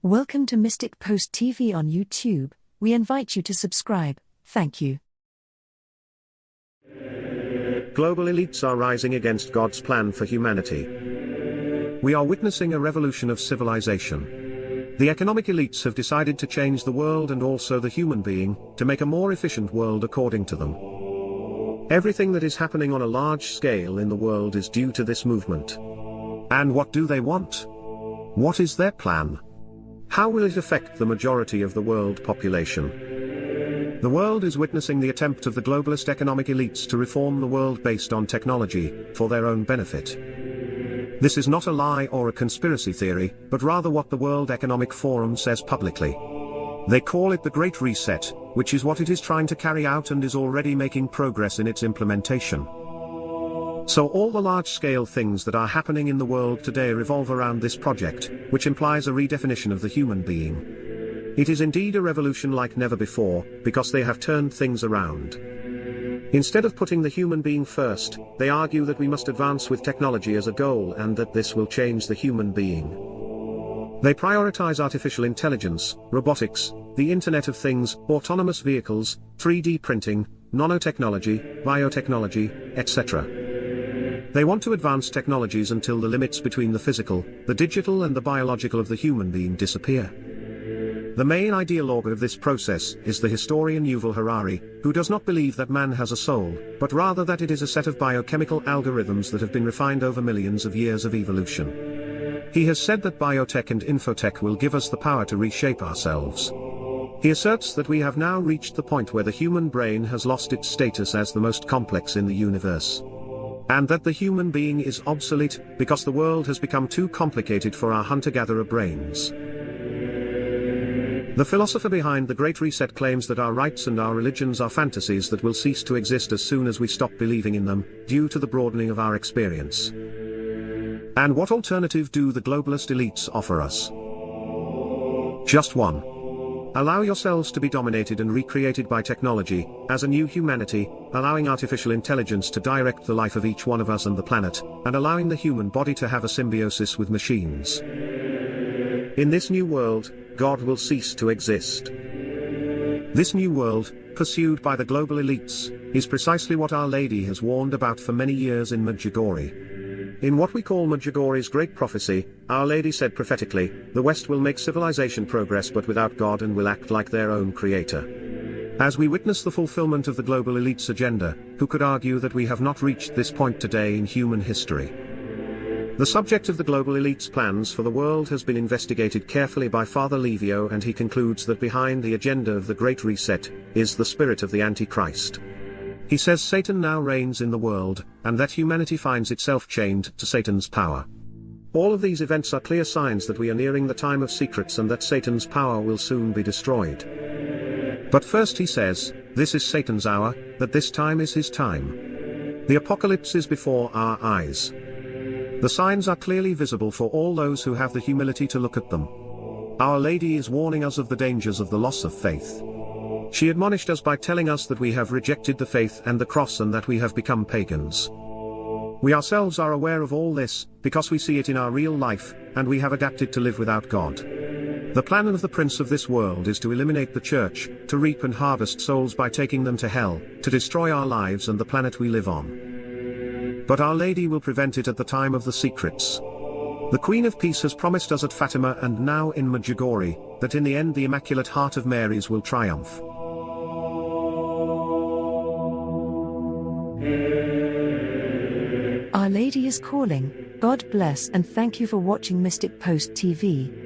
Welcome to Mystic Post TV on YouTube. We invite you to subscribe. Thank you. Global elites are rising against God's plan for humanity. We are witnessing a revolution of civilization. The economic elites have decided to change the world and also the human being, to make a more efficient world according to them. Everything that is happening on a large scale in the world is due to this movement. And what do they want? What is their plan? How will it affect the majority of the world population? The world is witnessing the attempt of the globalist economic elites to reform the world based on technology, for their own benefit. This is not a lie or a conspiracy theory, but rather what the World Economic Forum says publicly. They call it the Great Reset, which is what it is trying to carry out and is already making progress in its implementation. So all the large-scale things that are happening in the world today revolve around this project, which implies a redefinition of the human being. It is indeed a revolution like never before, because they have turned things around. Instead of putting the human being first, they argue that we must advance with technology as a goal and that this will change the human being. They prioritize artificial intelligence, robotics, the Internet of Things, autonomous vehicles, 3D printing, nanotechnology, biotechnology, etc. They want to advance technologies until the limits between the physical, the digital and the biological of the human being disappear. The main ideologue of this process is the historian Yuval Harari, who does not believe that man has a soul, but rather that it is a set of biochemical algorithms that have been refined over millions of years of evolution. He has said that biotech and infotech will give us the power to reshape ourselves. He asserts that we have now reached the point where the human brain has lost its status as the most complex in the universe. And that the human being is obsolete, because the world has become too complicated for our hunter-gatherer brains. The philosopher behind the Great Reset claims that our rights and our religions are fantasies that will cease to exist as soon as we stop believing in them, due to the broadening of our experience. And what alternative do the globalist elites offer us? Just one. Allow yourselves to be dominated and recreated by technology, as a new humanity, allowing artificial intelligence to direct the life of each one of us and the planet, and allowing the human body to have a symbiosis with machines. In this new world, God will cease to exist. This new world, pursued by the global elites, is precisely what Our Lady has warned about for many years in Medjugorje. In what we call Medjugorje's great prophecy, Our Lady said prophetically, the West will make civilization progress but without God and will act like their own creator. As we witness the fulfillment of the global elite's agenda, who could argue that we have not reached this point today in human history? The subject of the global elite's plans for the world has been investigated carefully by Father Livio, and he concludes that behind the agenda of the Great Reset is the spirit of the Antichrist. He says Satan now reigns in the world, and that humanity finds itself chained to Satan's power. All of these events are clear signs that we are nearing the time of secrets and that Satan's power will soon be destroyed. But first he says, this is Satan's hour, that this time is his time. The apocalypse is before our eyes. The signs are clearly visible for all those who have the humility to look at them. Our Lady is warning us of the dangers of the loss of faith. She admonished us by telling us that we have rejected the faith and the cross and that we have become pagans. We ourselves are aware of all this, because we see it in our real life, and we have adapted to live without God. The plan of the prince of this world is to eliminate the church, to reap and harvest souls by taking them to hell, to destroy our lives and the planet we live on. But Our Lady will prevent it at the time of the secrets. The Queen of Peace has promised us at Fatima and now in Medjugorje, that in the end the Immaculate Heart of Mary's will triumph. Our Lady is calling. God bless and thank you for watching Mystic Post TV.